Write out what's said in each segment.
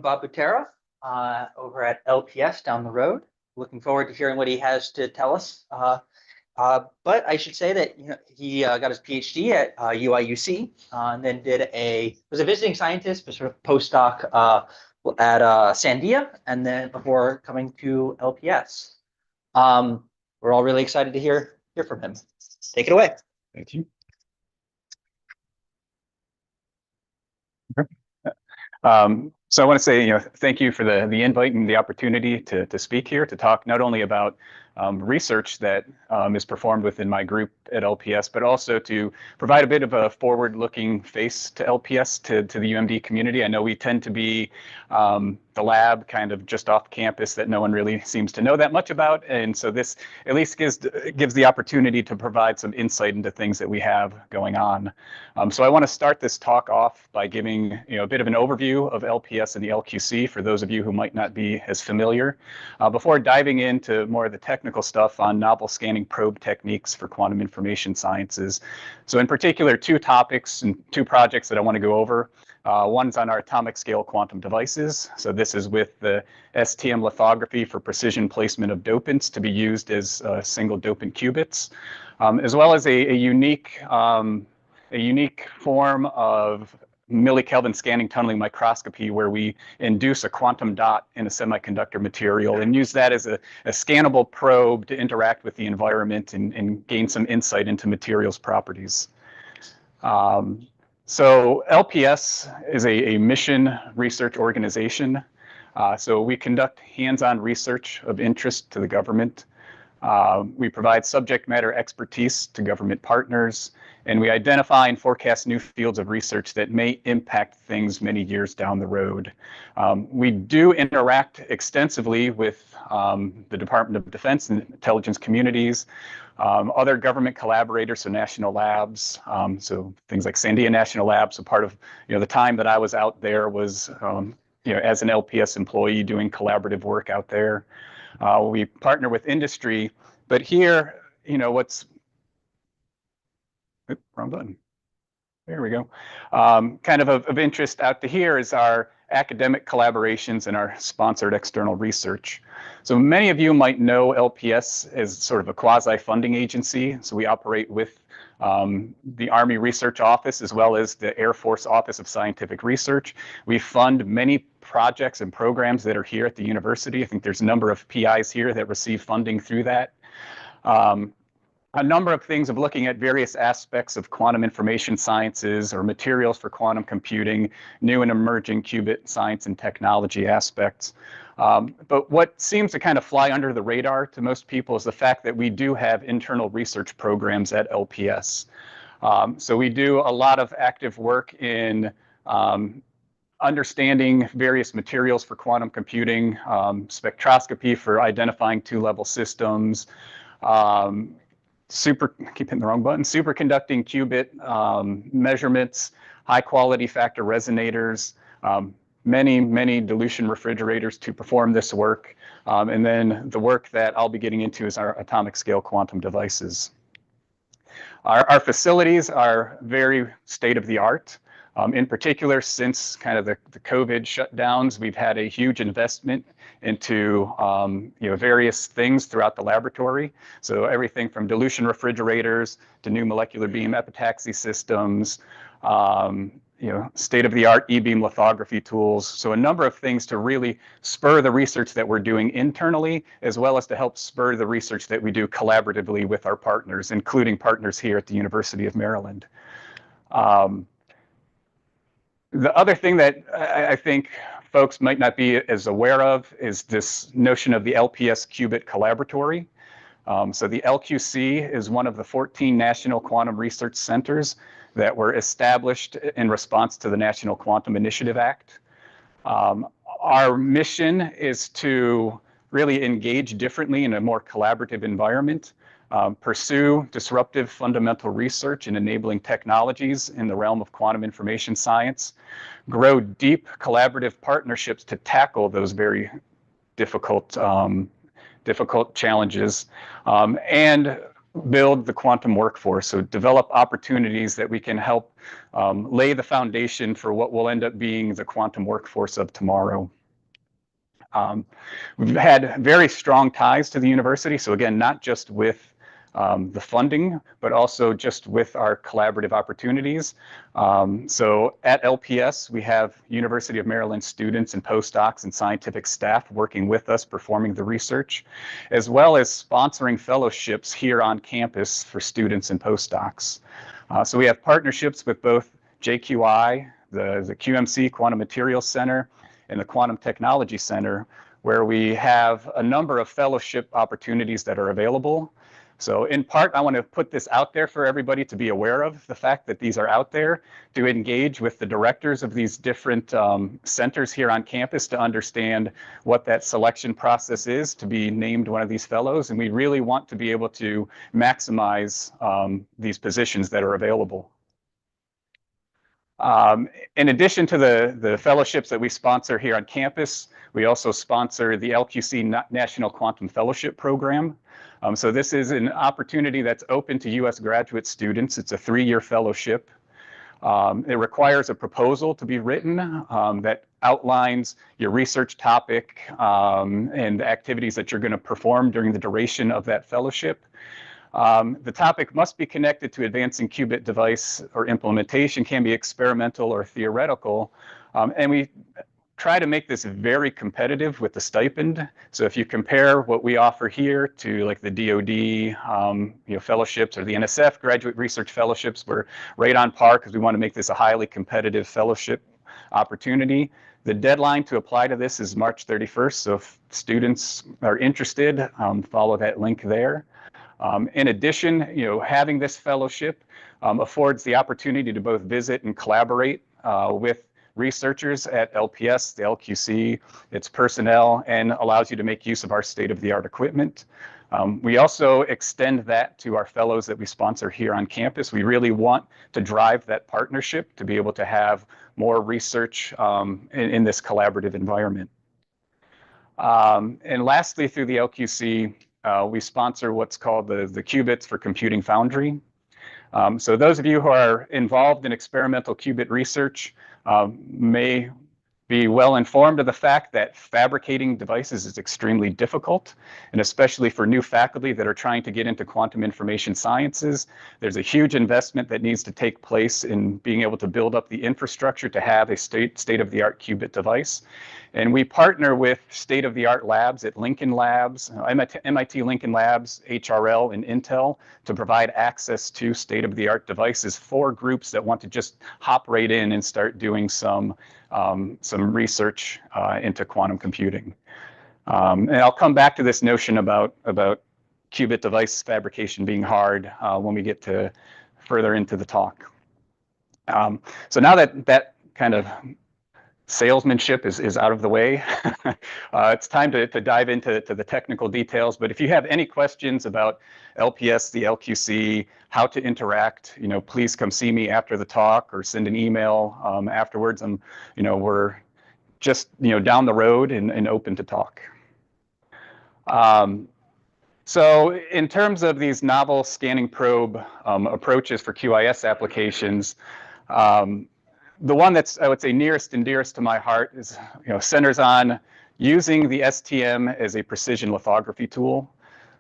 Bob Butera over at LPS down the road. Looking forward to hearing what he has to tell us. But I should say that he got his PhD at UIUC and then was a visiting scientist, but sort of postdoc at Sandia, and then before coming to LPS. We're all really excited to hear from him. Take it away. Thank you. So I want to say, thank you for the invite and the opportunity to speak here, to talk not only about research that is performed within my group at LPS, but also to provide a bit of a forward-looking face to LPS, to the UMD community. I know we tend to be the lab kind of just off campus that no one really seems to know that much about, and so this at least gives the opportunity to provide some insight into things that we have going on. So I want to start this talk off by giving a bit of an overview of LPS and the LQC for those of you who might not be as familiar, before diving into more of the technical stuff on novel scanning probe techniques for quantum information sciences. So in particular, two topics and two projects that I want to go over. One's on our atomic scale quantum devices. So this is with the STM lithography for precision placement of dopants to be used as single dopant qubits, as well as a unique form of millikelvin scanning tunneling microscopy, where we induce a quantum dot in a semiconductor material and use that as a scannable probe to interact with the environment and gain some insight into materials properties. So LPS is a mission research organization. So we conduct hands-on research of interest to the government. We provide subject matter expertise to government partners, and we identify and forecast new fields of research that may impact things many years down the road. We do interact extensively with the Department of Defense and intelligence communities, other government collaborators, so national labs, so things like Sandia National Lab. So part of the time that I was out there was as an LPS employee doing collaborative work out there. We partner with industry, but here, wrong button. There we go. Kind of interest out to here is our academic collaborations and our sponsored external research. So many of you might know LPS as sort of a quasi-funding agency. So we operate with the Army Research Office as well as the Air Force Office of Scientific Research. We fund many projects and programs that are here at the university. I think there's a number of PIs here that receive funding through that. A number of things of looking at various aspects of quantum information sciences or materials for quantum computing, new and emerging qubit science and technology aspects. But what seems to kind of fly under the radar to most people is the fact that we do have internal research programs at LPS. So we do a lot of active work in understanding various materials for quantum computing, spectroscopy for identifying two-level systems, keep hitting the wrong button, superconducting qubit measurements, high quality factor resonators, many dilution refrigerators to perform this work. And then the work that I'll be getting into is our atomic scale quantum devices. Our facilities are very state of the art. In particular, since kind of the COVID shutdowns, we've had a huge investment into various things throughout the laboratory. So everything from dilution refrigerators to new molecular beam epitaxy systems, state-of-the-art e-beam lithography tools. So a number of things to really spur the research that we're doing internally, as well as to help spur the research that we do collaboratively with our partners, including partners here at the University of Maryland. The other thing that I think folks might not be as aware of is this notion of the LPS Qubit Collaboratory. So the LQC is one of the 14 national quantum research centers that were established in response to the National Quantum Initiative Act. Our mission is to really engage differently in a more collaborative environment, pursue disruptive fundamental research in enabling technologies in the realm of quantum information science, grow deep collaborative partnerships to tackle those very difficult challenges, and build the quantum workforce. So develop opportunities that we can help lay the foundation for what will end up being the quantum workforce of tomorrow. We've had very strong ties to the university. So again, not just with the funding, but also just with our collaborative opportunities. So at LPS, we have University of Maryland students and postdocs and scientific staff working with us, performing the research, as well as sponsoring fellowships here on campus for students and postdocs. So we have partnerships with both JQI, the QMC Quantum Materials Center, and the Quantum Technology Center, where we have a number of fellowship opportunities that are available. So in part, I want to put this out there for everybody to be aware of, the fact that these are out there, to engage with the directors of these different centers here on campus to understand what that selection process is to be named one of these fellows. And we really want to be able to maximize these positions that are available. In addition to the fellowships that we sponsor here on campus, we also sponsor the LQC National Quantum Fellowship Program. So this is an opportunity that's open to U.S. graduate students. It's a 3-year fellowship. It requires a proposal to be written that outlines your research topic and the activities that you're going to perform during the duration of that fellowship. The topic must be connected to advancing qubit device or implementation, can be experimental or theoretical. And we try to make this very competitive with the stipend. So if you compare what we offer here to like the DoD fellowships or the NSF graduate research fellowships, we're right on par because we want to make this a highly competitive fellowship opportunity. The deadline to apply to this is March 31st. So if students are interested, follow that link there. In addition, having this fellowship affords the opportunity to both visit and collaborate with researchers at LPS, the LQC, its personnel, and allows you to make use of our state-of-the-art equipment. We also extend that to our fellows that we sponsor here on campus. We really want to drive that partnership to be able to have more research in this collaborative environment. And lastly, through the LQC, we sponsor what's called the Qubits for Computing Foundry. So those of you who are involved in experimental qubit research may be well informed of the fact that fabricating devices is extremely difficult, and especially for new faculty that are trying to get into quantum information sciences, there's a huge investment that needs to take place in being able to build up the infrastructure to have a state-of-the-art qubit device. And we partner with state-of-the-art labs at Lincoln Labs, MIT Lincoln Labs, HRL, and Intel to provide access to state-of-the-art devices for groups that want to just hop right in and start doing some research into quantum computing. And I'll come back to this notion about qubit device fabrication being hard when we get to further into the talk. So now that kind of salesmanship is out of the way, it's time to dive into the technical details. But if you have any questions about LPS, the LQC, how to interact, please come see me after the talk or send an email afterwards. We're just down the road and open to talk. So in terms of these novel scanning probe approaches for QIS applications, the one that's, I would say, nearest and dearest to my heart is, centers on using the STM as a precision lithography tool.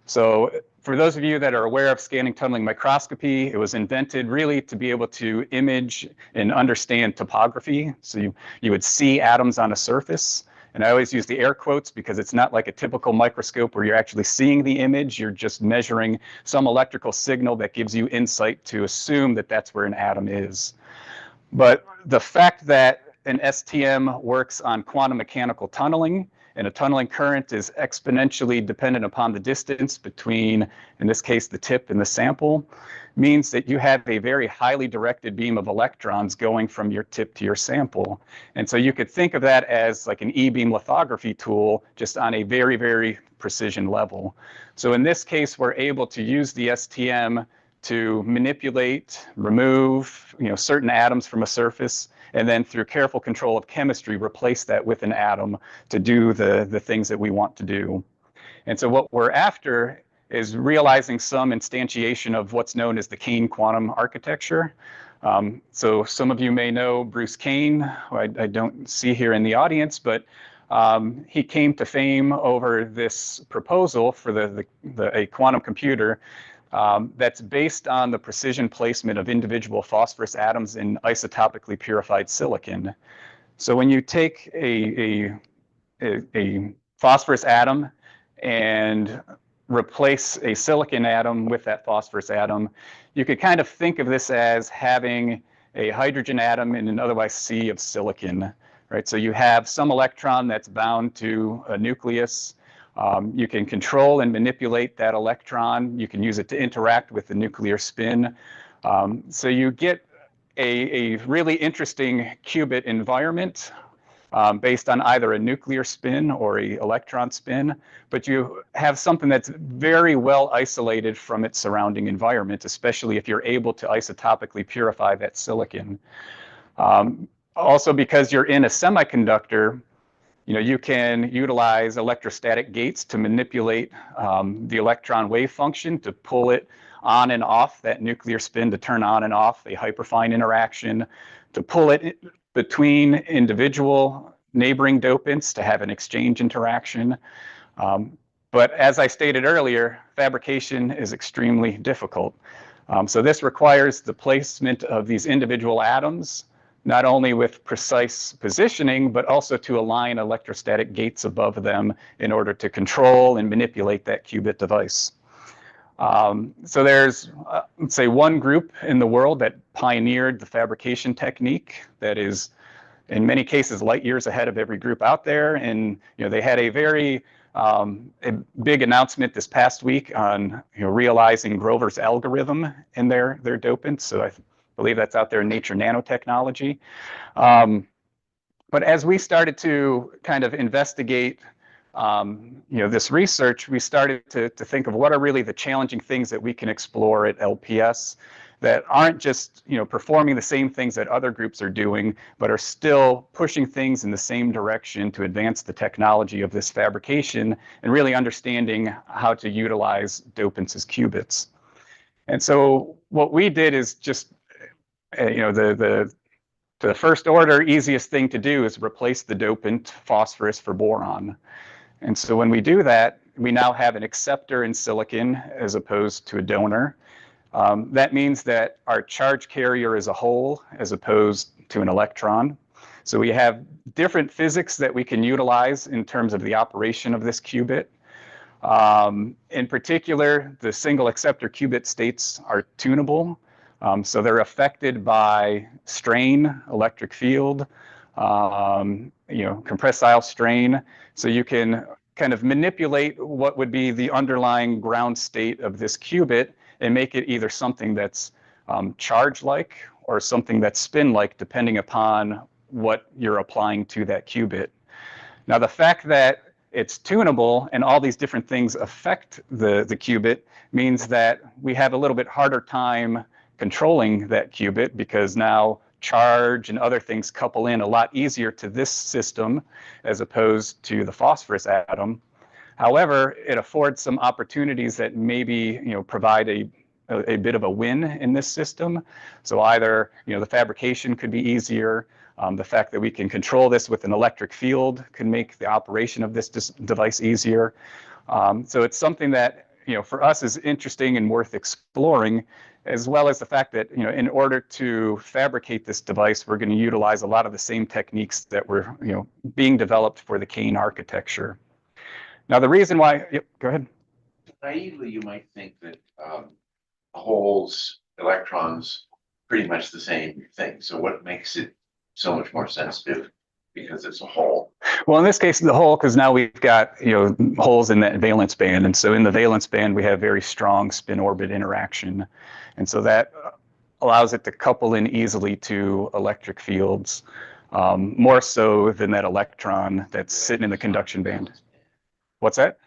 So for those of you that are aware of scanning tunneling microscopy, it was invented really to be able to image and understand topography. So you would see atoms on a surface. And I always use the air quotes because it's not like a typical microscope where you're actually seeing the image. You're just measuring some electrical signal that gives you insight to assume that that's where an atom is. But the fact that an STM works on quantum mechanical tunneling, and a tunneling current is exponentially dependent upon the distance between, in this case, the tip and the sample, means that you have a very highly directed beam of electrons going from your tip to your sample. And so you could think of that as like an E-beam lithography tool, just on a very, very precision level. So in this case, we're able to use the STM to manipulate, remove, certain atoms from a surface, and then through careful control of chemistry, replace that with an atom to do the things that we want to do. And so what we're after is realizing some instantiation of what's known as the Kane quantum architecture. So some of you may know Bruce Kane, who I don't see here in the audience, but He came to fame over this proposal for a quantum computer that's based on the precision placement of individual phosphorus atoms in isotopically purified silicon. So when you take a phosphorus atom and replace a silicon atom with that phosphorus atom, you could kind of think of this as having a hydrogen atom in an otherwise sea of silicon, right? So you have some electron that's bound to a nucleus. You can control and manipulate that electron. You can use it to interact with the nuclear spin. So you get a really interesting qubit environment based on either a nuclear spin or an electron spin, but you have something that's very well isolated from its surrounding environment, especially if you're able to isotopically purify that silicon. Also, because you're in a semiconductor, you can utilize electrostatic gates to manipulate the electron wave function to pull it on and off that nuclear spin, to turn on and off a hyperfine interaction, to pull it between individual neighboring dopants to have an exchange interaction. But as I stated earlier, fabrication is extremely difficult. So this requires the placement of these individual atoms, not only with precise positioning, but also to align electrostatic gates above them in order to control and manipulate that qubit device. So there's, let's say, one group in the world that pioneered the fabrication technique that is, in many cases, light years ahead of every group out there. And they had a very a big announcement this past week on realizing Grover's algorithm in their dopants. So I believe that's out there in Nature Nanotechnology. But as we started to kind of investigate this research, we started to think of what are really the challenging things that we can explore at LPS that aren't just performing the same things that other groups are doing, but are still pushing things in the same direction to advance the technology of this fabrication and really understanding how to utilize dopants as qubits. And so what we did is just the first order easiest thing to do is replace the dopant phosphorus for boron. And so when we do that, we now have an acceptor in silicon as opposed to a donor. That means that our charge carrier is a hole as opposed to an electron. So we have different physics that we can utilize in terms of the operation of this qubit. In particular, the single acceptor qubit states are tunable. So they're affected by strain, electric field, compressile strain. So you can kind of manipulate what would be the underlying ground state of this qubit and make it either something that's charge-like or something that's spin-like, depending upon what you're applying to that qubit. Now, the fact that it's tunable and all these different things affect the qubit means that we have a little bit harder time controlling that qubit, because now charge and other things couple in a lot easier to this system as opposed to the phosphorus atom. However, it affords some opportunities that maybe provide a bit of a win in this system. So either the fabrication could be easier, the fact that we can control this with an electric field can make the operation of this device easier. So it's something that for us is interesting and worth exploring, as well as the fact that in order to fabricate this device, we're going to utilize a lot of the same techniques that were being developed for the Kane architecture. Now, the reason why, yep, go ahead. Naively, you might think that holes, electrons, pretty much the same thing. So what makes it so much more sensitive? Because it's a hole. Well, in this case, the hole, because now we've got holes in that valence band, and so in the valence band we have very strong spin-orbit interaction, and so that allows it to couple in easily to electric fields, more so than that electron that's sitting in the conduction band. What's that?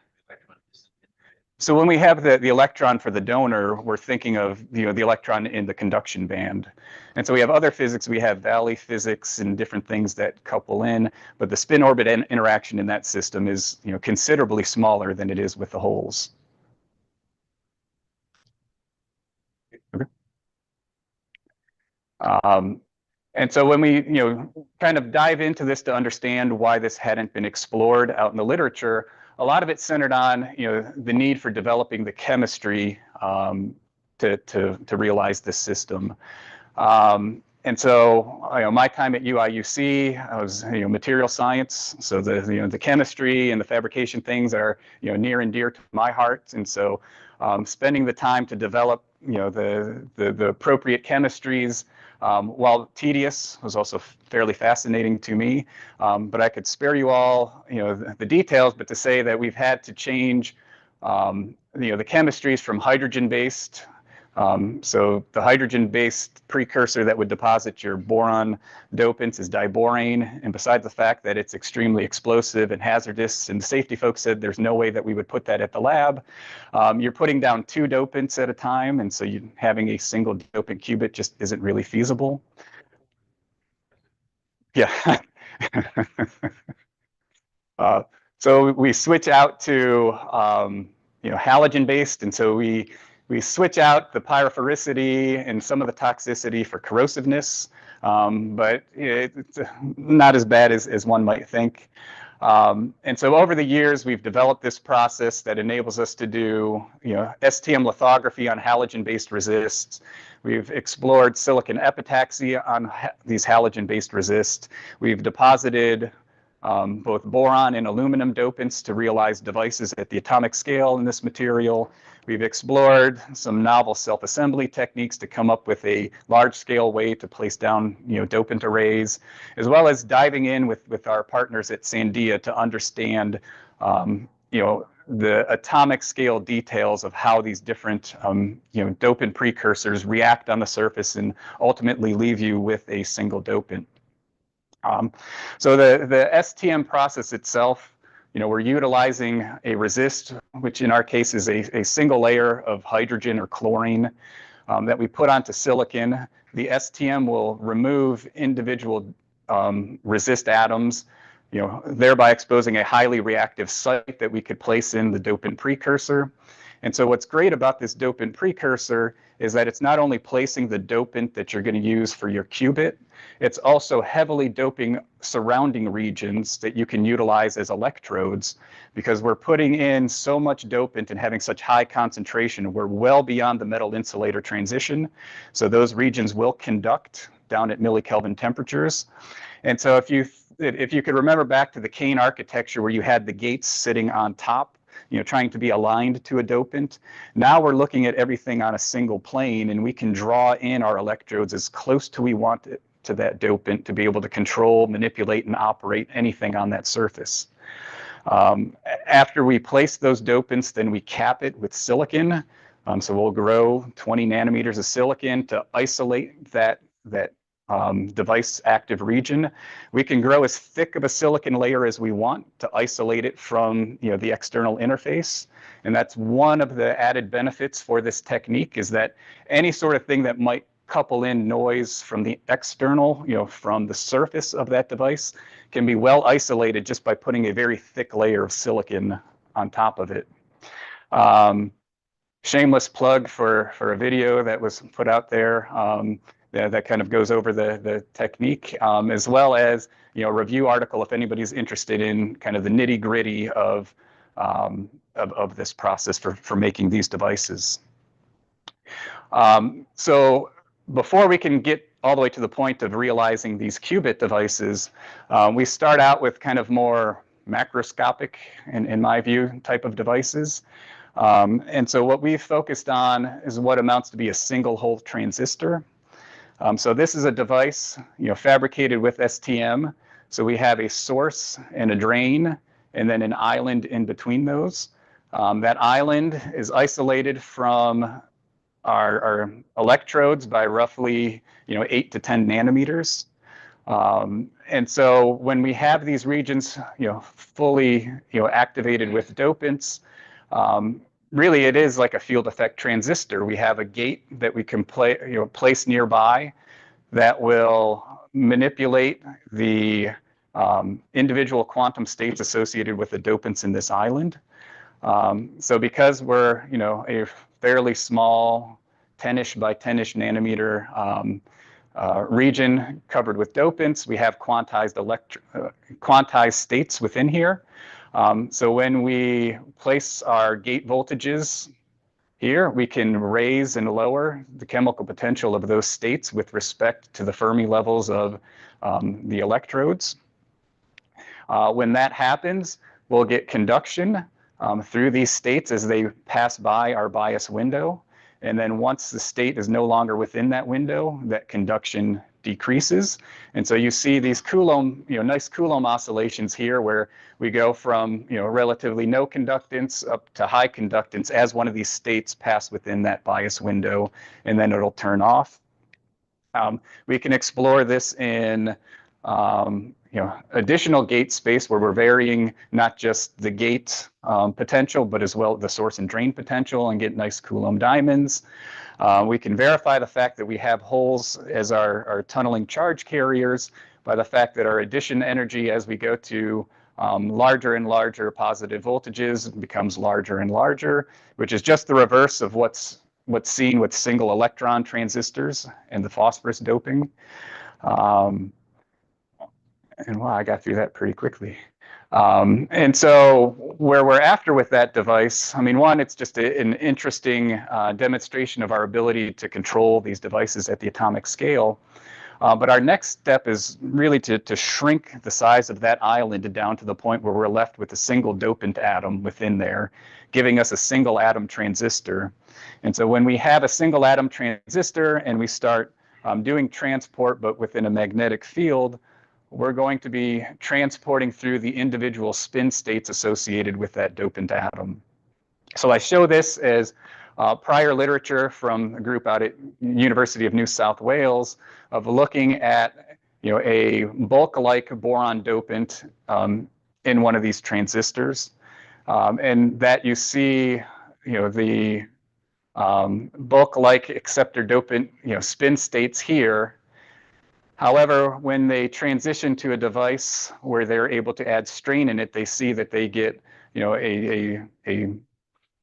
So when we have the electron for the donor, we're thinking of the electron in the conduction band. And so we have other physics, we have Valley physics and different things that couple in, but the spin orbit interaction in that system is considerably smaller than it is with the holes. Okay. And so when we, kind of dive into this to understand why this hadn't been explored out in the literature, a lot of it centered on, the need for developing the chemistry to realize this system. And so, my time at UIUC, I was, material science. So the chemistry and the fabrication things are, near and dear to my heart. And so, spending the time to develop, the appropriate chemistries, while tedious, was also fairly fascinating to me. But I could spare you all, the details, but to say that we've had to change, the chemistries from hydrogen-based. So the hydrogen-based precursor that would deposit your boron dopants is diborane, and besides the fact that it's extremely explosive and hazardous, and the safety folks said there's no way that we would put that at the lab, you're putting down 2 dopants at a time, and so having a single dopant qubit just isn't really feasible. Yeah. So we switch out to halogen-based, and so we switch out the pyrophoricity and some of the toxicity for corrosiveness, but it's not as bad as one might think. And so over the years, we've developed this process that enables us to do, STM lithography on halogen-based resists. We've explored silicon epitaxy on these halogen-based resists. We've deposited both boron and aluminum dopants to realize devices at the atomic scale in this material. We've explored some novel self-assembly techniques to come up with a large-scale way to place down, dopant arrays, as well as diving in with our partners at Sandia to understand, the atomic scale details of how these different, dopant precursors react on the surface and ultimately leave you with a single dopant. So the STM process itself, we're utilizing a resist, which in our case is a single layer of hydrogen or chlorine that we put onto silicon. The STM will remove individual resist atoms, thereby exposing a highly reactive site that we could place in the dopant precursor. And so what's great about this dopant precursor is that it's not only placing the dopant that you're going to use for your qubit, it's also heavily doping surrounding regions that you can utilize as electrodes, because we're putting in so much dopant and having such high concentration, we're well beyond the metal insulator transition. So those regions will conduct down at millikelvin temperatures. And so if you could remember back to the Kane architecture where you had the gates sitting on top, trying to be aligned to a dopant. Now we're looking at everything on a single plane, and we can draw in our electrodes as close to we want it to that dopant to be able to control, manipulate, and operate anything on that surface. After we place those dopants, then we cap it with silicon. So we'll grow 20 nanometers of silicon to isolate that device active region. We can grow as thick of a silicon layer as we want to isolate it from the external interface. And that's one of the added benefits for this technique, is that any sort of thing that might couple in noise from the external, from the surface of that device, can be well isolated just by putting a very thick layer of silicon on top of it. Shameless plug for a video that was put out there. That kind of goes over the technique, as well as a review article if anybody's interested in kind of the nitty gritty of this process for making these devices. So before we can get all the way to the point of realizing these qubit devices, we start out with kind of more macroscopic, in my view, type of devices. And so what we've focused on is what amounts to be a single hole transistor. So this is a device, fabricated with STM. So we have a source and a drain, and then an island in between those. That island is isolated from our electrodes by roughly, 8 to 10 nanometers. And so when we have these regions, fully, activated with dopants, really, it is like a field effect transistor. We have a gate that we can place nearby that will manipulate the individual quantum states associated with the dopants in this island. So because we're a fairly small 10-ish by 10-ish nanometer region covered with dopants. We have quantized states within here. So when we place our gate voltages here, we can raise and lower the chemical potential of those states with respect to the Fermi levels of the electrodes. When that happens, we'll get conduction through these states as they pass by our bias window. And then once the state is no longer within that window, that conduction decreases. And so you see these Coulomb, nice Coulomb oscillations here where we go from, relatively no conductance up to high conductance as one of these states pass within that bias window, and then it'll turn off. We can explore this in additional gate space where we're varying not just the gate potential, but as well the source and drain potential, and get nice Coulomb diamonds. We can verify the fact that we have holes as our tunneling charge carriers by the fact that our addition energy as we go to larger and larger positive voltages becomes larger and larger, which is just the reverse of what's seen with single electron transistors and the phosphorus doping. And wow, I got through that pretty quickly. And so where we're after with that device, I mean, one, it's just an interesting demonstration of our ability to control these devices at the atomic scale. But our next step is really to shrink the size of that island down to the point where we're left with a single dopant atom within there, giving us a single atom transistor. And so when we have a single atom transistor and we start doing transport, but within a magnetic field, we're going to be transporting through the individual spin states associated with that dopant atom. So I show this as prior literature from a group out at University of New South Wales of looking at a bulk-like boron dopant in one of these transistors, and that you see the bulk-like acceptor dopant spin states here. However, when they transition to a device where they're able to add strain in it, they see that they get a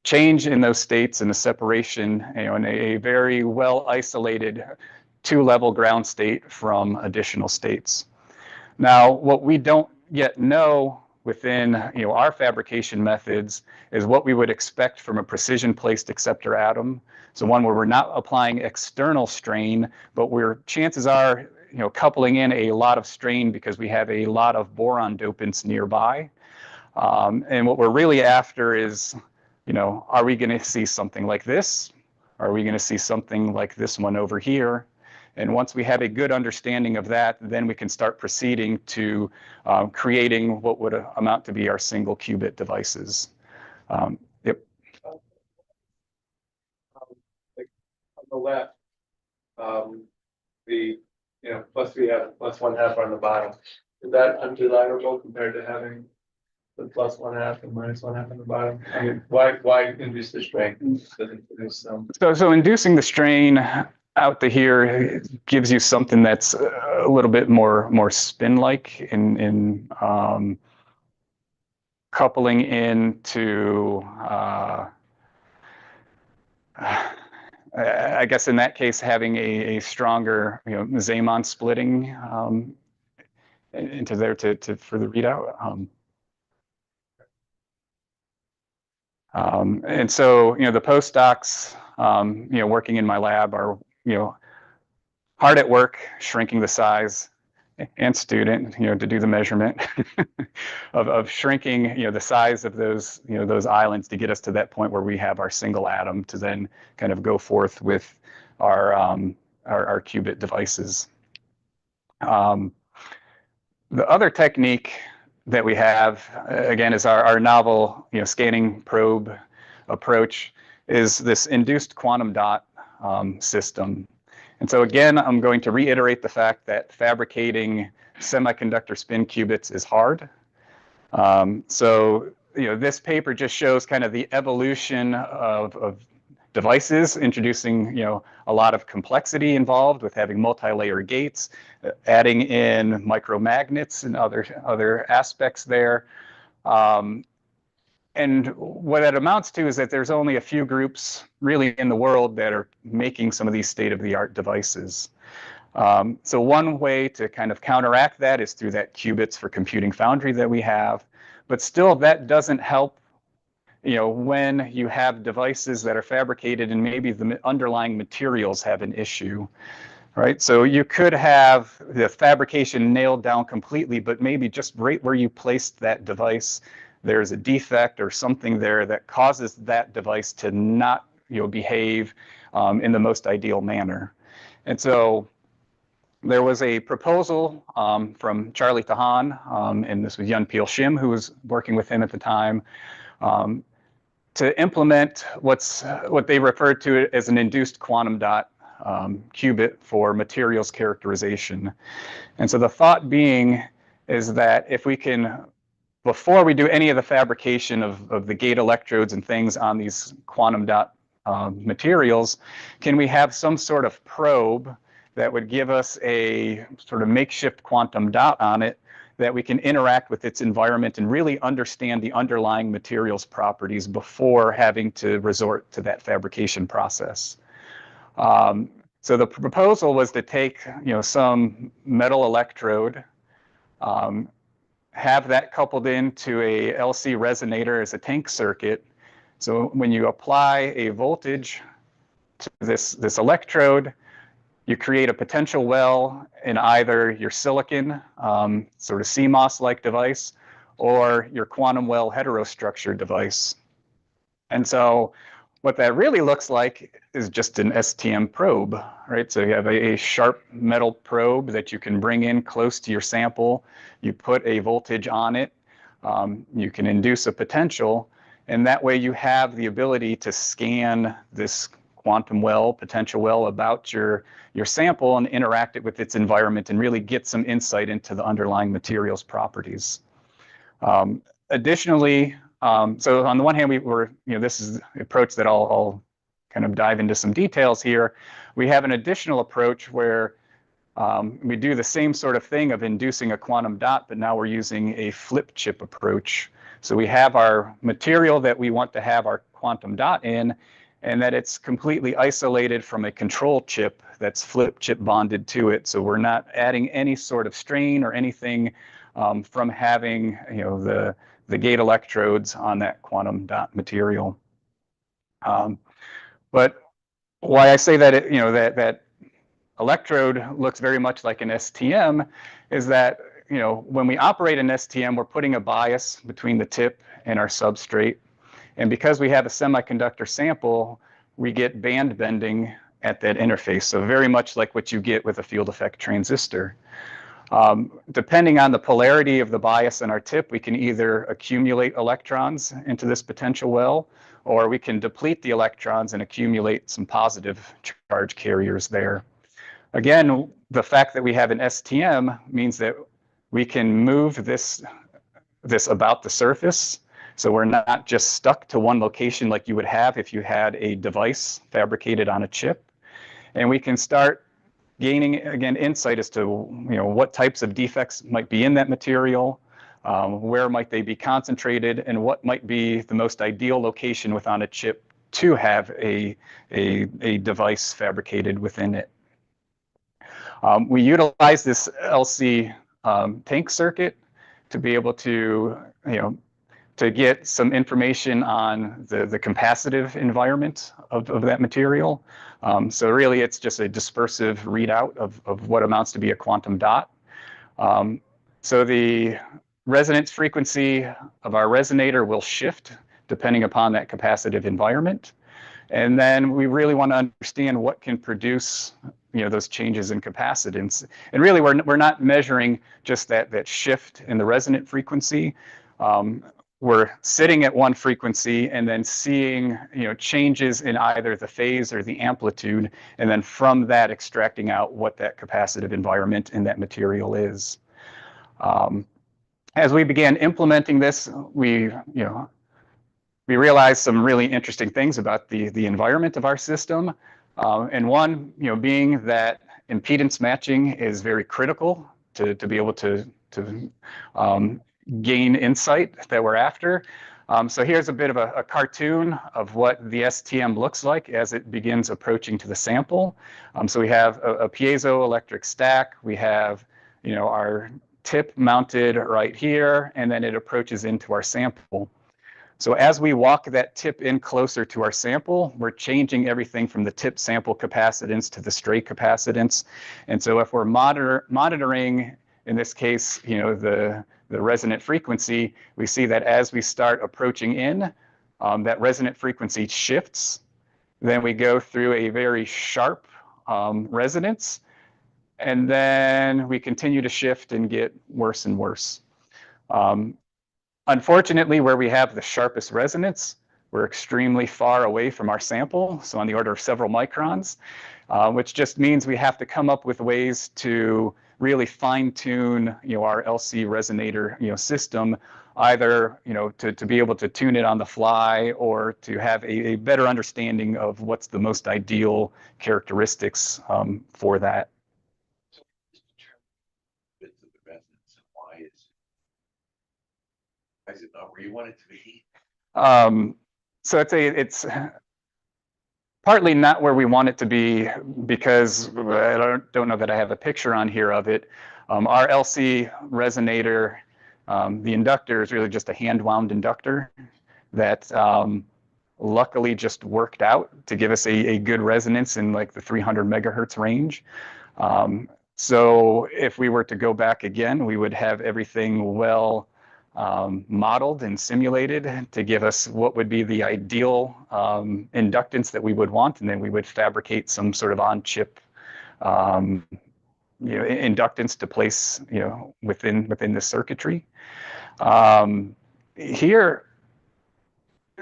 change in those states and a separation, in a very well isolated two-level ground state from additional states. Now, what we don't yet know within our fabrication methods is what we would expect from a precision placed acceptor atom. So one where we're not applying external strain, but where chances are coupling in a lot of strain because we have a lot of boron dopants nearby. And what we're really after is, are we going to see something like this? Are we going to see something like this one over here? And once we have a good understanding of that, then we can start proceeding to creating what would amount to be our single qubit devices. Yep. On the left, plus we have plus 1/2 on the bottom. Is that undesirable compared to having the plus 1/2 and minus 1/2 on the bottom? I mean, why induce the strain? So inducing the strain out to here gives you something that's a little bit more spin-like in coupling into I guess in that case, having a stronger, Zeeman splitting into there for the readout. And so, the postdocs, working in my lab are, hard at work shrinking the size, and student, to do the measurement of shrinking, the size of those, those islands to get us to that point where we have our single atom to then kind of go forth with our qubit devices. The other technique that we have, again, is our novel, scanning probe approach is this induced quantum dot system. And so again, I'm going to reiterate the fact that fabricating semiconductor spin qubits is hard. So this paper just shows kind of the evolution of devices, introducing a lot of complexity involved with having multi-layer gates, adding in micromagnets and other aspects there. And what that amounts to is that there's only a few groups really in the world that are making some of these state-of-the-art devices. So one way to kind of counteract that is through that qubits for computing foundry that we have, but still that doesn't help, when you have devices that are fabricated and maybe the underlying materials have an issue, right? So you could have the fabrication nailed down completely, but maybe just right where you placed that device, there's a defect or something there that causes that device to not, behave in the most ideal manner. And so there was a proposal from Charlie Tahan, and this was Yun-Pil Shim, who was working with him at the time, to implement what they referred to as an induced quantum dot qubit for materials characterization. And so the thought being is that if we can, before we do any of the fabrication of the gate electrodes and things on these quantum dot materials, can we have some sort of probe that would give us a sort of makeshift quantum dot on it that we can interact with its environment and really understand the underlying materials properties before having to resort to that fabrication process. So the proposal was to take, some metal electrode, have that coupled into a LC resonator as a tank circuit. So when you apply a voltage to this electrode, you create a potential well in either your silicon, sort of CMOS-like device, or your quantum well heterostructure device. And so what that really looks like is just an STM probe, right? So you have a sharp metal probe that you can bring in close to your sample. You put a voltage on it. You can induce a potential, and that way you have the ability to scan this quantum well, potential well about your sample and interact it with its environment and really get some insight into the underlying materials properties. Additionally, so on the one hand, we were, this is the approach that I'll kind of dive into some details here. We have an additional approach where we do the same sort of thing of inducing a quantum dot, but now we're using a flip chip approach. So we have our material that we want to have our quantum dot in, and that it's completely isolated from a control chip that's flip chip bonded to it. So we're not adding any sort of strain or anything from having, the gate electrodes on that quantum dot material. But why I say that that electrode looks very much like an STM is that, when we operate an STM, we're putting a bias between the tip and our substrate. And because we have a semiconductor sample, we get band bending at that interface. So very much like what you get with a field effect transistor. Depending on the polarity of the bias in our tip, we can either accumulate electrons into this potential well, or we can deplete the electrons and accumulate some positive charge carriers there. Again, the fact that we have an STM means that we can move this about the surface. So we're not just stuck to one location like you would have if you had a device fabricated on a chip. And we can start gaining, again, insight as to what types of defects might be in that material, where might they be concentrated, and what might be the most ideal location within a chip to have a device fabricated within it. We utilize this LC tank circuit to be able to, to get some information on the capacitive environment of that material. So really, it's just a dispersive readout of what amounts to be a quantum dot. So the resonance frequency of our resonator will shift depending upon that capacitive environment. And then we really want to understand what can produce those changes in capacitance. And really, we're not measuring just that shift in the resonant frequency. We're sitting at one frequency and then seeing changes in either the phase or the amplitude, and then from that extracting out what that capacitive environment in that material is. As we began implementing this, we realized some really interesting things about the environment of our system. And one, being that impedance matching is very critical to be able to gain insight that we're after. So here's a bit of a cartoon of what the STM looks like as it begins approaching to the sample. So we have a piezoelectric stack. We have, our tip mounted right here, and then it approaches into our sample. So as we walk that tip in closer to our sample, we're changing everything from the tip sample capacitance to the stray capacitance. And so if we're monitoring, in this case, the resonant frequency, we see that as we start approaching in, that resonant frequency shifts. Then we go through a very sharp resonance, and then we continue to shift and get worse and worse. Unfortunately, where we have the sharpest resonance, we're extremely far away from our sample, so on the order of several microns, which just means we have to come up with ways to really fine-tune, our LC resonator, system, either, to be able to tune it on the fly or to have a better understanding of what's the most ideal characteristics for that. So just determine width of the resonance and why is it not where you want it to be? So it's partly not where we want it to be because I don't know that I have a picture on here of it. Our LC resonator, the inductor is really just a hand wound inductor that luckily just worked out to give us a good resonance in like the 300 megahertz range. So if we were to go back again, we would have everything well modeled and simulated to give us what would be the ideal inductance that we would want, and then we would fabricate some sort of on-chip inductance to place within the circuitry. Here,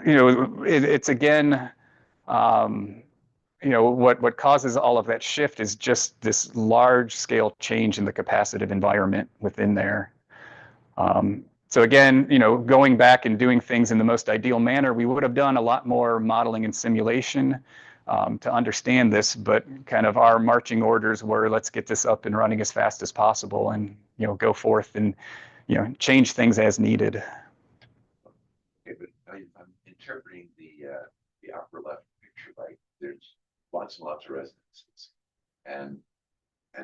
it's again, what causes all of that shift is just this large scale change in the capacitive environment within there. So again, going back and doing things in the most ideal manner, we would have done a lot more modeling and simulation to understand this, but kind of our marching orders were, let's get this up and running as fast as possible and, go forth and, change things as needed. Okay, but I'm interpreting the upper left picture like there's lots and lots of resonances, and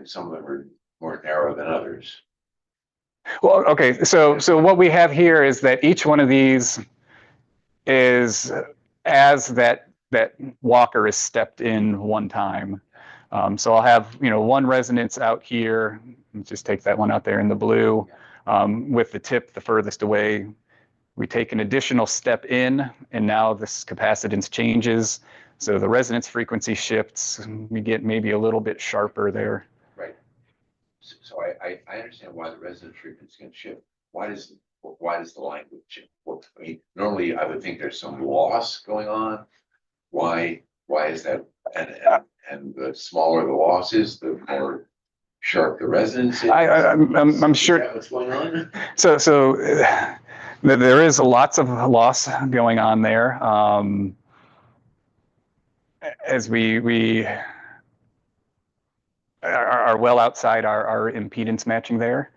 some of them are more narrow than others. Well, okay, so what we have here is that each one of these is as that walker is stepped in one time. So I'll have one resonance out here. Let's just take that one out there in the blue, with the tip the furthest away. We take an additional step in, and now this capacitance changes. So the resonance frequency shifts. We get maybe a little bit sharper there. Right. So I understand why the resonance frequency can shift. Why does the language shift? Well, I mean, normally I would think there's some loss going on. Why is that? And the smaller the loss is, the more sharp the resonance is. I'm sure. Is that what's going on? So there is lots of loss going on there. As we are well outside our impedance matching there.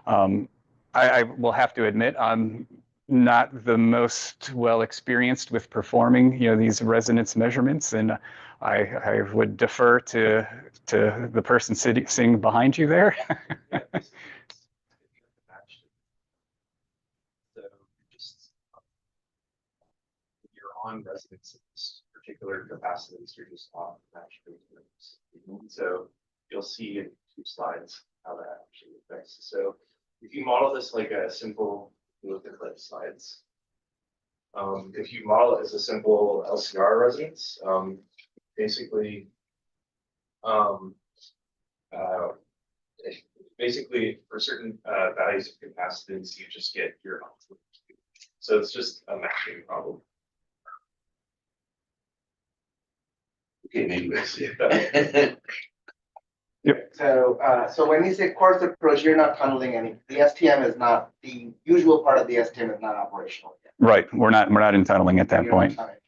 I will have to admit, I'm not the most well experienced with performing, these resonance measurements, and I would defer to the person sitting behind you there. So just you're on resonance of this particular capacitance, you're just off match resonance. So you'll see in 2 slides how that actually affects. So if you model this like a simple, look at the slides. If you model it as a simple LCR resonance, basically, for certain values of capacitance, you just get your output. So it's just a matching problem. Okay, maybe we'll see it. So when you say coarse approach, you're not tunneling any. The STM is not, the usual part of the STM is not operational yet. Right, we're not in tunneling at that You're point. not tunneling.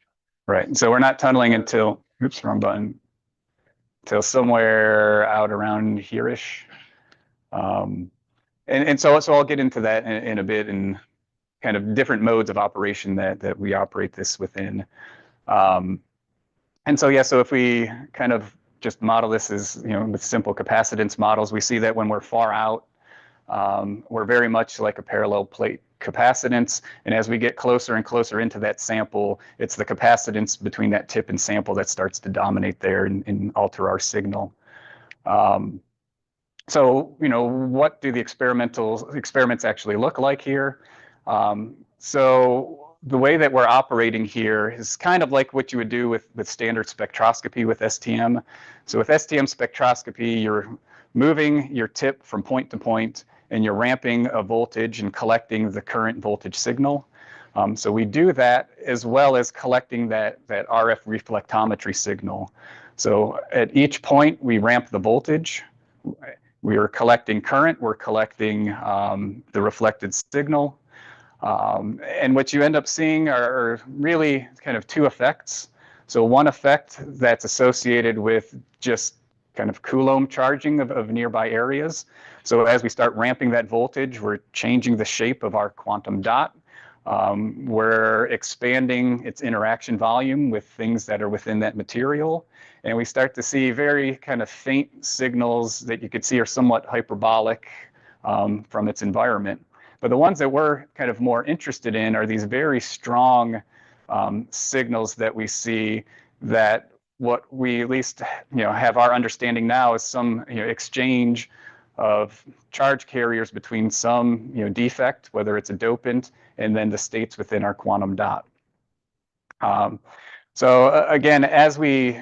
Right, so we're not tunneling until, oops, wrong button, till somewhere out around here-ish. And so I'll get into that in a bit and kind of different modes of operation that we operate this within. And so, yeah, so if we kind of just model this as, with simple capacitance models, we see that when we're far out, we're very much like a parallel plate capacitance. And as we get closer and closer into that sample, it's the capacitance between that tip and sample that starts to dominate there and alter our signal. So, what do the experiments actually look like here? So the way that we're operating here is kind of like what you would do with standard spectroscopy with STM. So with STM spectroscopy, you're moving your tip from point to point, and you're ramping a voltage and collecting the current voltage signal. So we do that as well as collecting that RF reflectometry signal. So at each point, we ramp the voltage. We are collecting current. We're collecting the reflected signal. And what you end up seeing are really kind of two effects. So one effect that's associated with just kind of Coulomb charging of nearby areas. So as we start ramping that voltage, we're changing the shape of our quantum dot. We're expanding its interaction volume with things that are within that material. And we start to see very kind of faint signals that you could see are somewhat hyperbolic from its environment. But the ones that we're kind of more interested in are these very strong signals that we see, that what we at least have our understanding now is some exchange of charge carriers between some defect, whether it's a dopant, and then the states within our quantum dot. So again, as we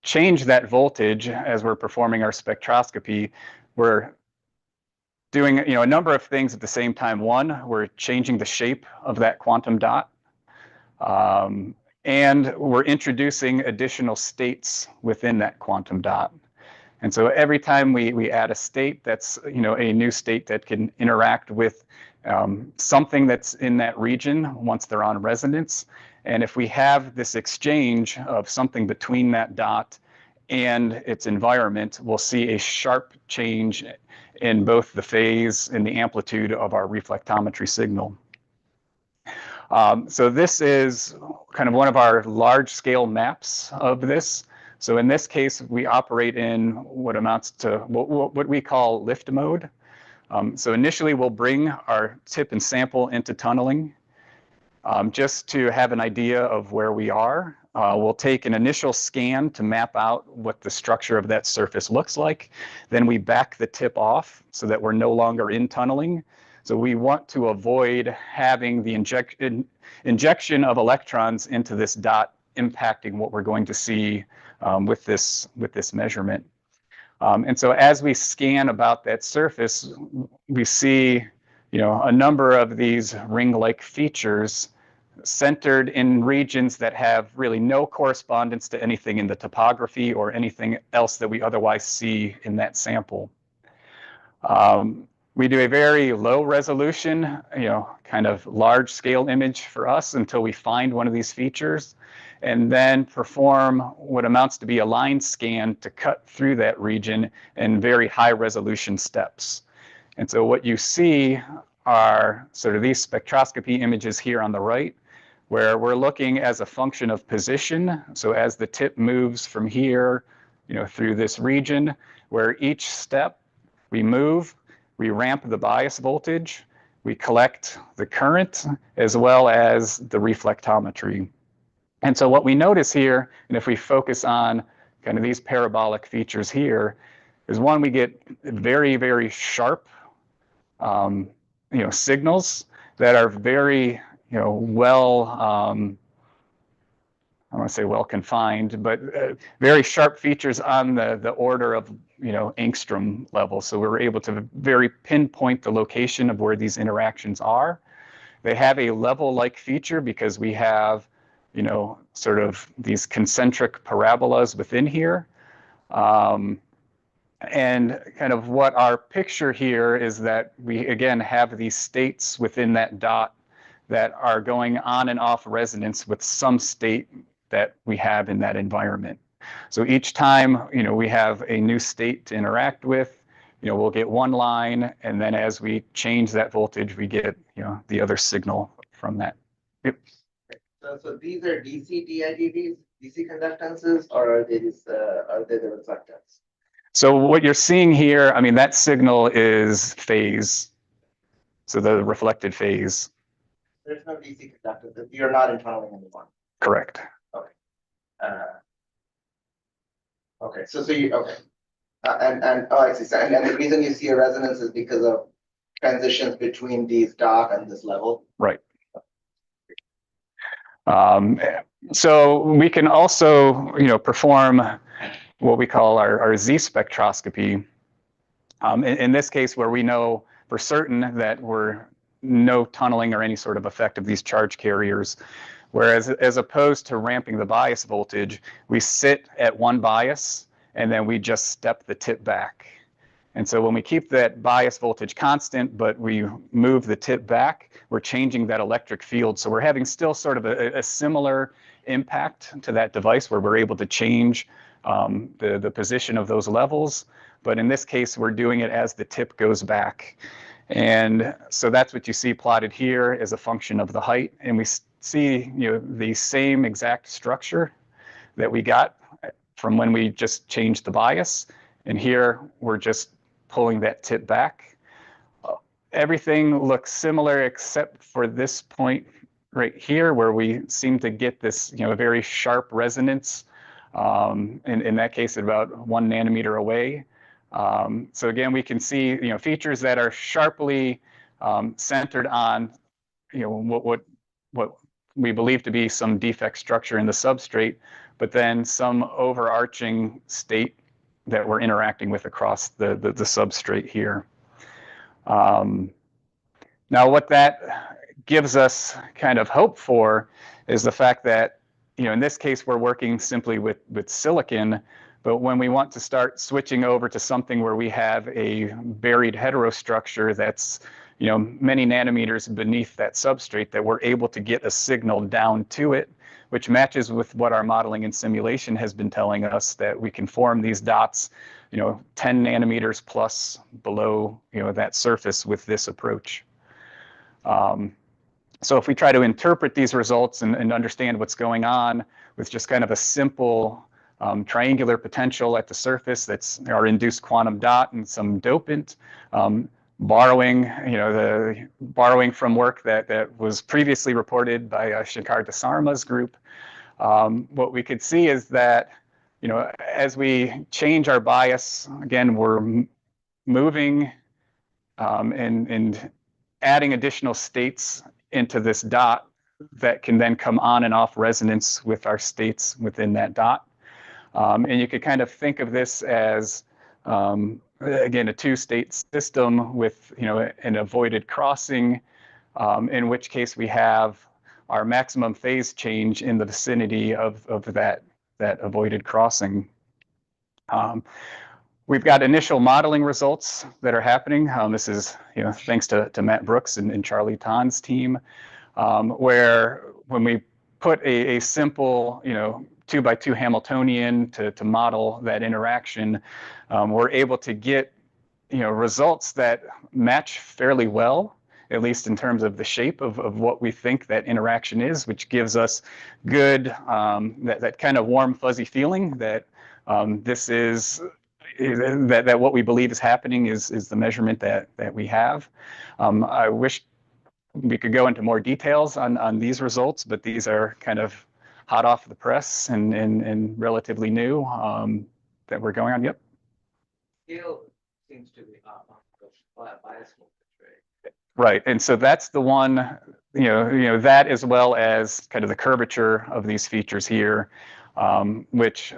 change that voltage as we're performing our spectroscopy, we're doing a number of things at the same time. One, we're changing the shape of that quantum dot, and we're introducing additional states within that quantum dot. And so every time we add a state, that's a new state that can interact with something that's in that region once they're on resonance. And if we have this exchange of something between that dot and its environment, we'll see a sharp change in both the phase and the amplitude of our reflectometry signal. So this is kind of one of our large-scale maps of this. So in this case, we operate in what amounts to what we call lift mode. So initially, we'll bring our tip and sample into tunneling just to have an idea of where we are. We'll take an initial scan to map out what the structure of that surface looks like. Then we back the tip off so that we're no longer in tunneling. So we want to avoid having the injection of electrons into this dot impacting what we're going to see with this measurement. And so as we scan about that surface, we see a number of these ring-like features centered in regions that have really no correspondence to anything in the topography or anything else that we otherwise see in that sample. We do a very low resolution, kind of large scale image for us until we find one of these features, and then perform what amounts to be a line scan to cut through that region in very high resolution steps. And so what you see are sort of these spectroscopy images here on the right, where we're looking as a function of position. So as the tip moves from here, through this region, where each step we move, we ramp the bias voltage, we collect the current, as well as the reflectometry. And so what we notice here, and if we focus on kind of these parabolic features here, is one, we get very, very sharp signals that are very, well, I don't want to say well confined, but very sharp features on the order of angstrom level. So we're able to very pinpoint the location of where these interactions are. They have a level-like feature because we have sort of these concentric parabolas within here. And kind of what our picture here is that we again have these states within that dot that are going on and off resonance with some state that we have in that environment. So each time, we have a new state to interact with, we'll get one line, and then as we change that voltage, we get, the other signal from that. Yep. So these are DC DIGVs, DC conductances, or are they the reflectance? So what you're seeing here, I mean, that signal is phase. So the reflected phase, There's no DC conductance. You're not internaling anyone. correct. Okay, so you, okay. Oh, I see. So, and the reason you see a resonance is because of transitions between these dot and this level. Right. So we can also, perform what we call our Z spectroscopy. In this case, where we know for certain that we're no tunneling or any sort of effect of these charge carriers, whereas as opposed to ramping the bias voltage, we sit at one bias and then we just step the tip back. And so when we keep that bias voltage constant, but we move the tip back, we're changing that electric field. So we're having still sort of a similar impact to that device where we're able to change the position of those levels. But in this case, we're doing it as the tip goes back. And so that's what you see plotted here as a function of the height. And we see the same exact structure that we got from when we just changed the bias. And here we're just pulling that tip back. Everything looks similar except for this point right here where we seem to get this very sharp resonance, in that case at about 1 nanometer away. So again, we can see features that are sharply centered on what we believe to be some defect structure in the substrate, but then some overarching state that we're interacting with across the substrate here. Now, what that gives us kind of hope for is the fact that, in this case, we're working simply with silicon, but when we want to start switching over to something where we have a buried heterostructure that's many nanometers beneath that substrate, that we're able to get a signal down to it, which matches with what our modeling and simulation has been telling us, that we can form these dots 10 nanometers plus below that surface with this approach. So if we try to interpret these results and understand what's going on with just kind of a simple triangular potential at the surface, that's our induced quantum dot and some dopant, borrowing from work that was previously reported by Shankar Dasarma's group, what we could see is that as we change our bias, again, we're moving and adding additional states into this dot that can then come on and off resonance with our states within that dot. And you could kind of think of this as, again, a two-state system with an avoided crossing, in which case we have our maximum phase change in the vicinity of that avoided crossing. We've got initial modeling results that are happening. This is thanks to Matt Brooks and Charlie Tan's team, where when we put a simple 2x2 Hamiltonian to model that interaction, we're able to get results that match fairly well, at least in terms of the shape of what we think that interaction is, which gives us good that kind of warm fuzzy feeling that this is that what we believe is happening is the measurement that we have. I wish we could go into more details on these results, but these are kind of hot off the press and relatively new that we're going on. Yep. Scale seems to be on the bias voltage, right? Right, and so that's the one, that as well as kind of the curvature of these features here, which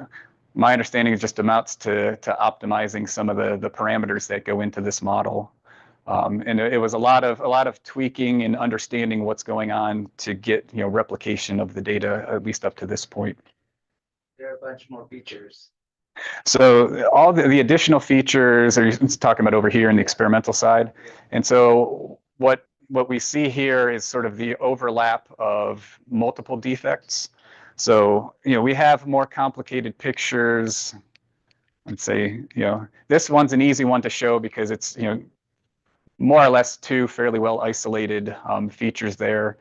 my understanding is just amounts to optimizing some of the parameters that go into this model. And it was a lot of tweaking and understanding what's going on to get replication of the data, at least up to this point. There are a bunch more features. So all the additional features are talking about over here in the experimental side. And so what we see here is sort of the overlap of multiple defects. So, we have more complicated pictures. Let's say, this one's an easy one to show because it's, more or less two fairly well isolated features there.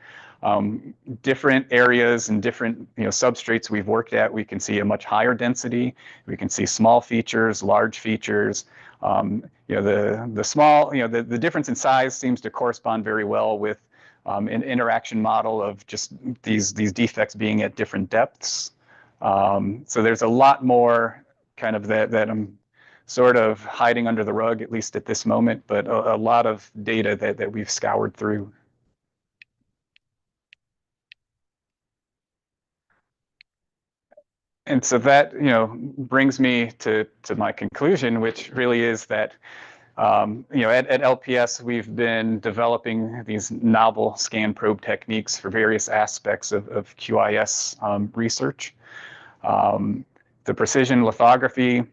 Different areas and different substrates we've worked at, we can see a much higher density. We can see small features, large features. The small, the difference in size seems to correspond very well with an interaction model of just these defects being at different depths. So there's a lot more kind of that I'm sort of hiding under the rug, at least at this moment, but a lot of data that we've scoured through. And so that, brings me to my conclusion, which really is that, at LPS, we've been developing these novel scan probe techniques for various aspects of QIS research. The precision lithography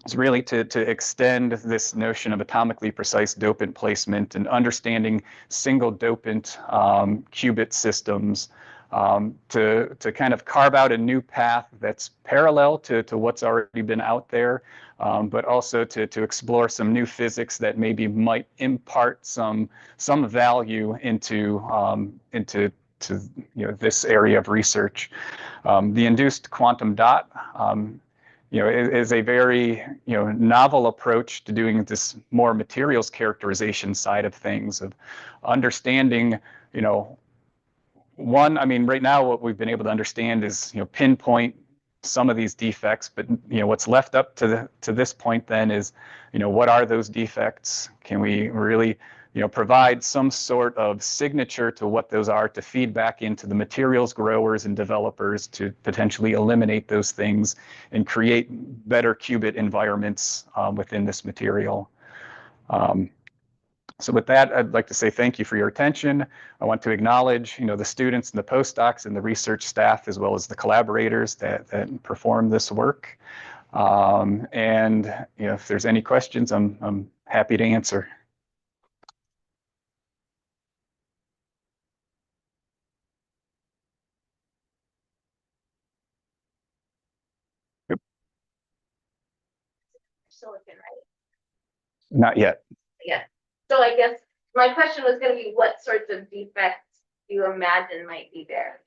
is really to extend this notion of atomically precise dopant placement and understanding single dopant qubit systems, to kind of carve out a new path that's parallel to what's already been out there, but also to explore some new physics that maybe might impart some value into this area of research. The induced quantum dot, is a very novel approach to doing this more materials characterization side of things, of understanding one, I mean, right now what we've been able to understand is pinpoint some of these defects, but what's left up to this point then is what are those defects? Can we really provide some sort of signature to what those are, to feed back into the materials growers and developers to potentially eliminate those things and create better qubit environments within this material. So with that, I'd like to say thank you for your attention. I want to acknowledge, the students and the postdocs and the research staff, as well as the collaborators that perform this work. And if there's any questions, I'm happy to answer. Silicon, right? Not yet. Yeah. So I guess my question was going to be, what sorts of defects do you imagine might be there?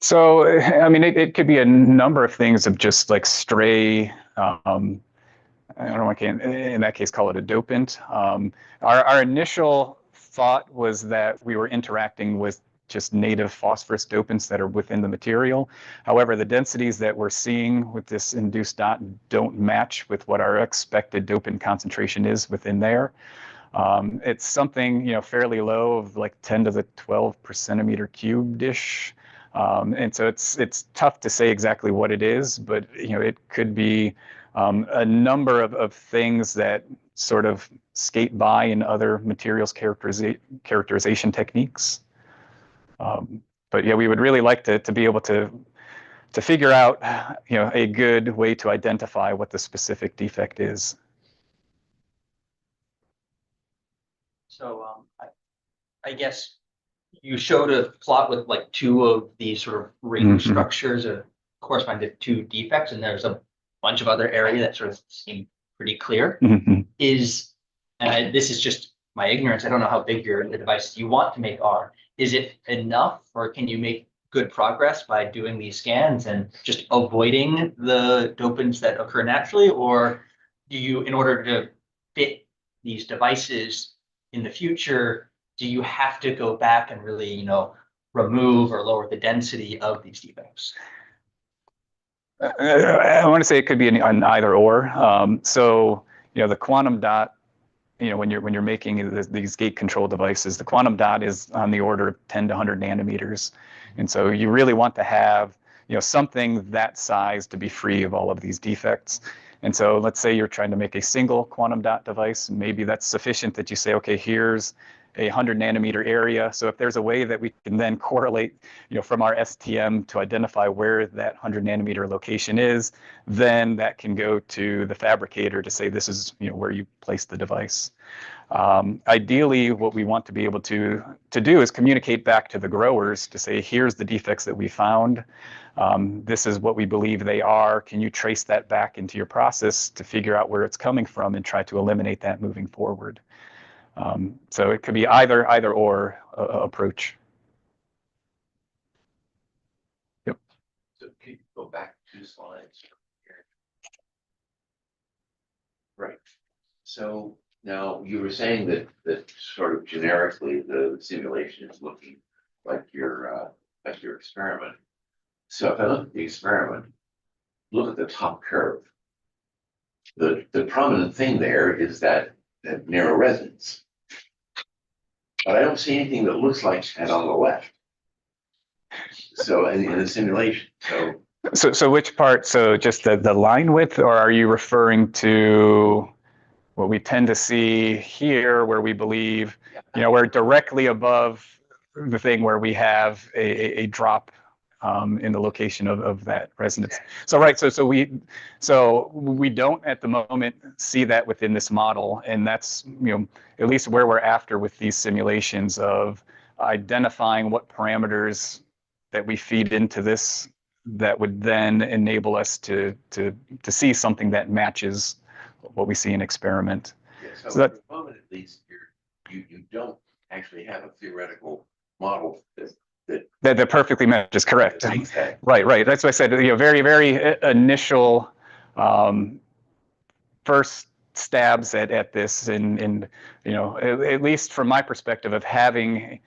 So, I mean, it could be a number of things of just like stray, I don't know, I can't, in that case, call it a dopant. Our initial thought was that we were interacting with just native phosphorus dopants that are within the material. However, the densities that we're seeing with this induced dot don't match with what our expected dopant concentration is within there. It's something, fairly low, of like 10 to the 12 per centimeter cubed-ish. And so it's tough to say exactly what it is, but it could be a number of things that sort of skate by in other materials characterization techniques. But yeah, we would really like to be able to figure out a good way to identify what the specific defect is. So I guess you showed a plot with like two of these sort of ring structures corresponding to two defects, and there's a bunch of other area that sort of seem pretty clear. This is just my ignorance. I don't know how big the devices you want to make are. Is it enough, or can you make good progress by doing these scans and just avoiding the dopants that occur naturally, or do you, in order to fit these devices in the future, do you have to go back and really, remove or lower the density of these defects? I want to say it could be an either or. So, the quantum dot, when you're making these gate control devices, the quantum dot is on the order of 10 to 100 nanometers. And so you really want to have, something that size to be free of all of these defects. And so let's say you're trying to make a single quantum dot device. Maybe that's sufficient that you say, okay, here's a 100 nanometer area. So if there's a way that we can then correlate, from our STM to identify where that 100 nanometer location is, then that can go to the fabricator to say this is where you place the device. Ideally, what we want to be able to do is communicate back to the growers to say, here's the defects that we found. This is what we believe they are. Can you trace that back into your process to figure out where it's coming from and try to eliminate that moving forward? So it could be either or approach. So can you go back 2 slides here? Right. So now you were saying that sort of generically, the simulation is looking like your experiment. So if I look at the experiment, look at the top curve. The prominent thing there is that narrow resonance. But I don't see anything that looks like that on the left. So in the simulation, So which part? So just the line width, or are you referring to what we tend to see here, where we believe, we're directly above the thing where we have a drop in the location of that resonance. So right, so we don't at the moment see that within this model, and that's at least where we're after with these simulations of identifying what parameters that we feed into this that would then enable us to see something that matches what we see in experiment. so So that- at the moment, at least, you don't actually have a theoretical model That perfectly matches, correct. Okay. Right. That's what I said. Very, very initial first stabs at this, and at least from my perspective of having,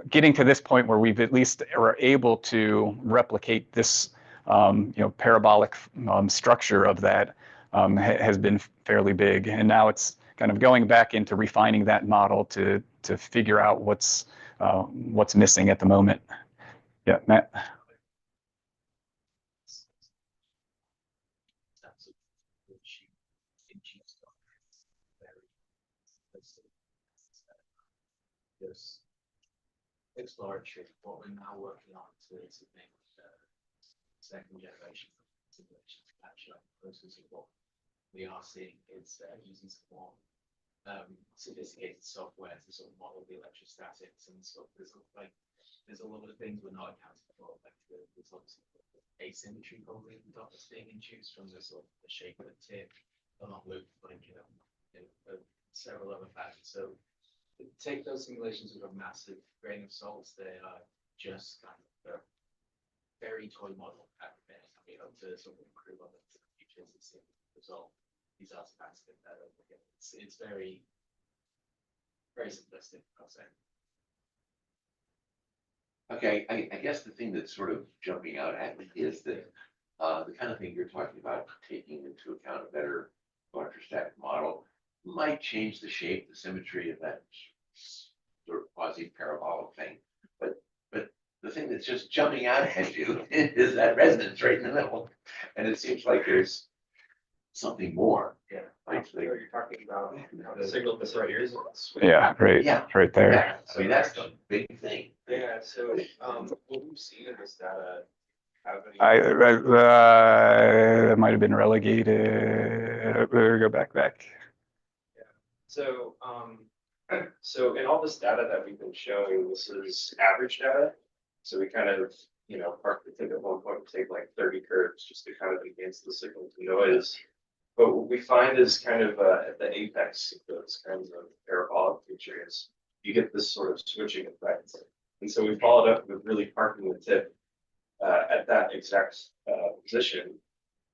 getting to this point where we've at least are able to replicate this, parabolic structure of that has been fairly big, and now it's kind of going back into refining that model to figure out what's missing at the moment. Yeah, Matt. This exploratory, what we're now working on to make second generation simulations actually process of what we are seeing is using some more sophisticated software to sort of model the electrostatics and stuff. There's a lot of things we're not accounting for, like there's obviously asymmetry probably that's being induced from the sort of the shape of the tip, the long loop, like several other factors. So take those simulations with a massive grain of salt. They are just kind of a very toy model at the minute. We hope to sort of improve on the features and see the result. These artifacts get better. It's very, very simplistic, I'll say. Okay, I guess the thing that's sort of jumping out at me is that the kind of thing you're talking about, taking into account a better electrostatic model, might change the shape, the symmetry of that sort of quasi-parabolic thing. But the thing that's just jumping out at you is that resonance right in the middle. And it seems like there's something more. Yeah. Actually, You're talking about the signal that's right here. Yeah, right. Yeah. Right there. yeah, I mean, that's the big thing. Yeah, so what we've seen in this data happening. That might have been relegated. Go back. So, so in all this data that we've been showing, this is average data. So we kind of, park the tip at one point and take like 30 curves just to kind of enhance the signal to noise. But what we find is kind of at the apex of those kinds of parabolic features, you get this sort of switching effect. And so we followed up with really parking the tip at that exact position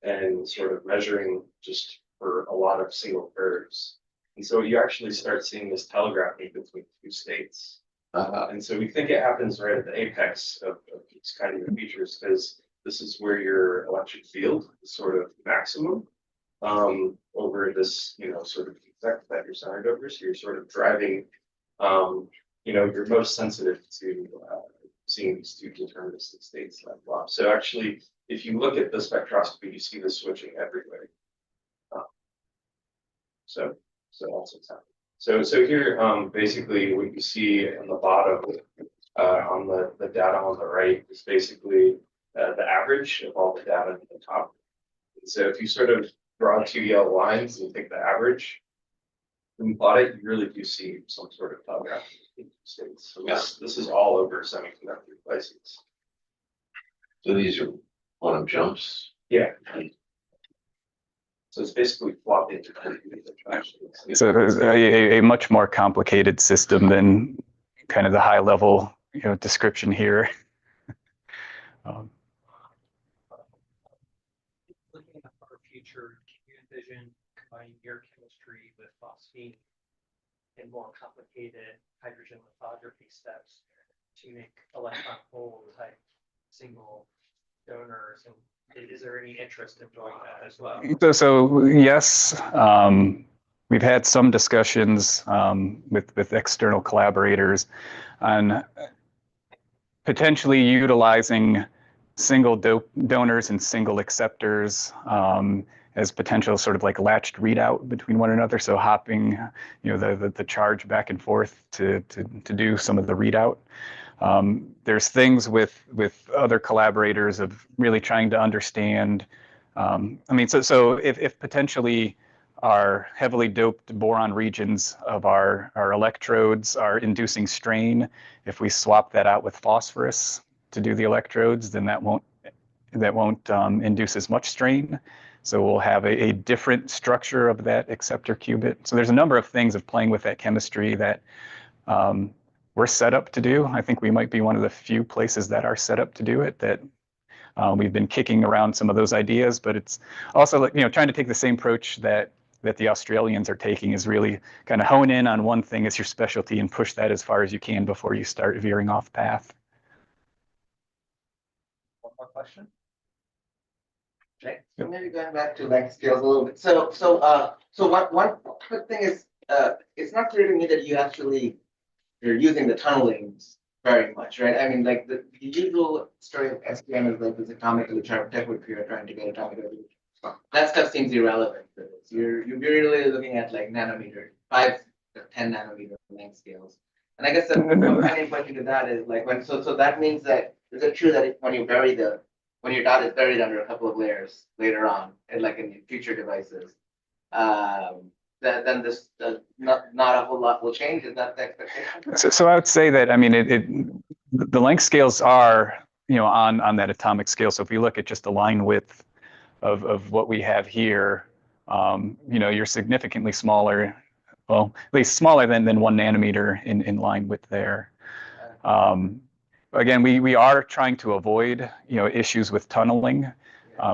and sort of measuring just for a lot of single curves. And so you actually start seeing this telegraphing between two states. And so we think it happens right at the apex of these kind of features, because this is where your electric field is sort of maximum over this, sort of effect that you're signed over. So you're sort of driving, you're most sensitive to seeing these two deterministic states like flop. So actually, if you look at the spectroscopy, you see this switching everywhere. So also time. So here, basically, what you see on the bottom, on the data on the right, is basically the average of all the data at the top. And so if you sort of draw two yellow lines and take the average, when you plot it, you really do see some sort of telegraph states. So this is all over semiconductor devices. So these are quantum jumps. Yeah. So it's basically flopped into. So it's a much more complicated system than kind of the high level, description here. Looking at our future, can you envision combining your chemistry with phosphine and more complicated hydrogen lithography steps to make electron hole type single donors? And is there any interest in doing that as well? So yes, we've had some discussions with external collaborators on potentially utilizing single donors and single acceptors as potential sort of like latched readout between one another. So hopping, the charge back and forth to do some of the readout. There's things with other collaborators of really trying to understand. So if potentially our heavily doped boron regions of our electrodes are inducing strain, if we swap that out with phosphorus to do the electrodes, then that won't induce as much strain. So we'll have a different structure of that acceptor qubit. So there's a number of things of playing with that chemistry that we're set up to do. I think we might be one of the few places that are set up to do it, that we've been kicking around some of those ideas, but it's also like, trying to take the same approach that the Australians are taking, is really kind of hone in on one thing as your specialty and push that as far as you can before you start veering off path. One more question? So maybe going back to length scales a little bit. So one quick thing is, it's not clear to me that you're using the tunnelings very much, right? I mean, like the usual story of STM is like this atomically charged technique you're trying to get atomic energy. That stuff seems irrelevant for this. You're really looking at like nanometer, 5 to 10 nanometer length scales. And I guess the companion question to that is like so that means that, is it true that when your dot is buried under a couple of layers later on, and like in future devices, then this not a whole lot will change? Is that the expectation? So I would say that, the length scales are, on that atomic scale. So if you look at just the line width of what we have here, you're significantly smaller, well, at least smaller than 1 nanometer in line width there. Again, we are trying to avoid, issues with tunneling,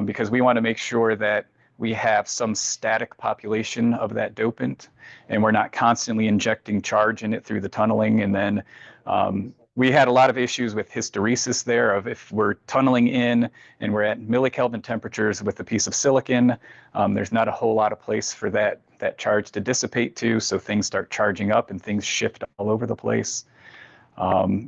because we want to make sure that we have some static population of that dopant, and we're not constantly injecting charge in it through the tunneling. And then we had a lot of issues with hysteresis there, of if we're tunneling in and we're at millikelvin temperatures with a piece of silicon, there's not a whole lot of place for that charge to dissipate to, so things start charging up and things shift all over the place.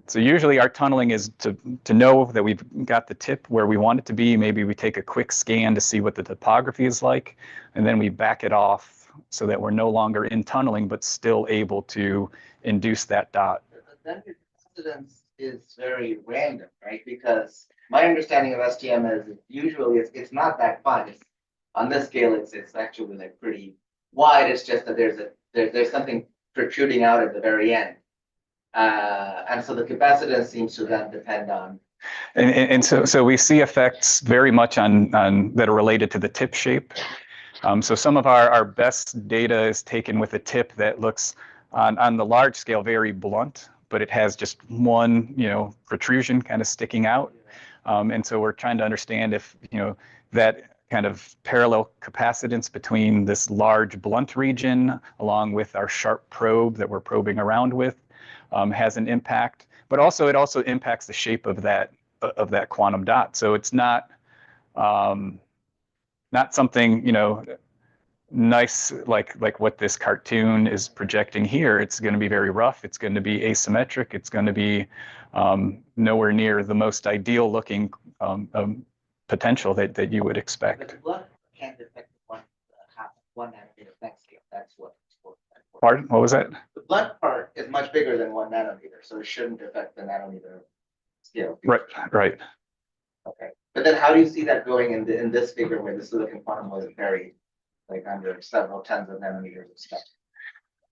So usually our tunneling is to know that we've got the tip where we want it to be. Maybe we take a quick scan to see what the topography is like, and then we back it off so that we're no longer in tunneling, but still able to induce that dot. Then your capacitance is very random, right? Because my understanding of STM is usually it's not that fine. It's, on this scale, it's actually like pretty wide. It's just that there's something protruding out at the very end. And so the capacitance seems to then depend on. And so we see effects very much on that are related to the tip shape. So some of our best data is taken with a tip that looks on the large scale very blunt, but it has just one, protrusion kind of sticking out. And so we're trying to understand if, that kind of parallel capacitance between this large blunt region along with our sharp probe that we're probing around with has an impact, but also it also impacts the shape of that quantum dot. So it's not something, nice like what this cartoon is projecting here. It's going to be very rough. It's going to be asymmetric. It's going to be nowhere near the most ideal looking potential that you would expect. But the blunt can't affect one nanometer length scale. That's what. Pardon? What was that? The blunt part is much bigger than 1 nanometer, so it shouldn't affect the nanometer scale. Right. Okay, but then how do you see that going in this figure where the silicon quantum was buried, like under several tens of nanometers of stuff?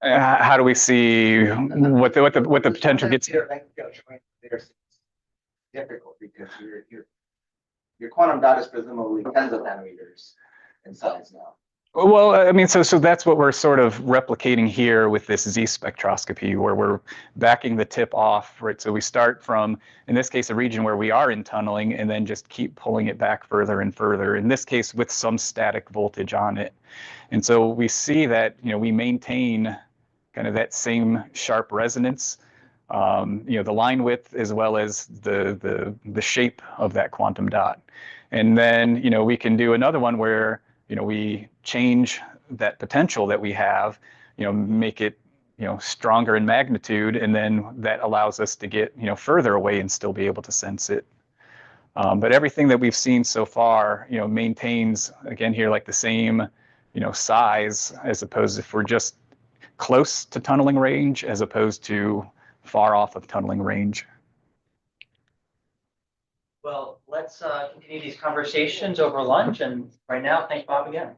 How do we see what the potential gets? It's difficult because your quantum dot is presumably tens of nanometers in size now. Well, I mean, so that's what we're sort of replicating here with this Z spectroscopy, where we're backing the tip off, right? So we start from, in this case, a region where we are in tunneling, and then just keep pulling it back further and further. In this case, with some static voltage on it, and so we see that we maintain kind of that same sharp resonance, the line width as well as the shape of that quantum dot. And then we can do another one where we change that potential that we have, make it stronger in magnitude, and then that allows us to get further away and still be able to sense it. But everything that we've seen so far, maintains again here like the same size, as opposed if we're just close to tunneling range as opposed to far off of tunneling range. Well, let's continue these conversations over lunch, and right now, thank Bob again.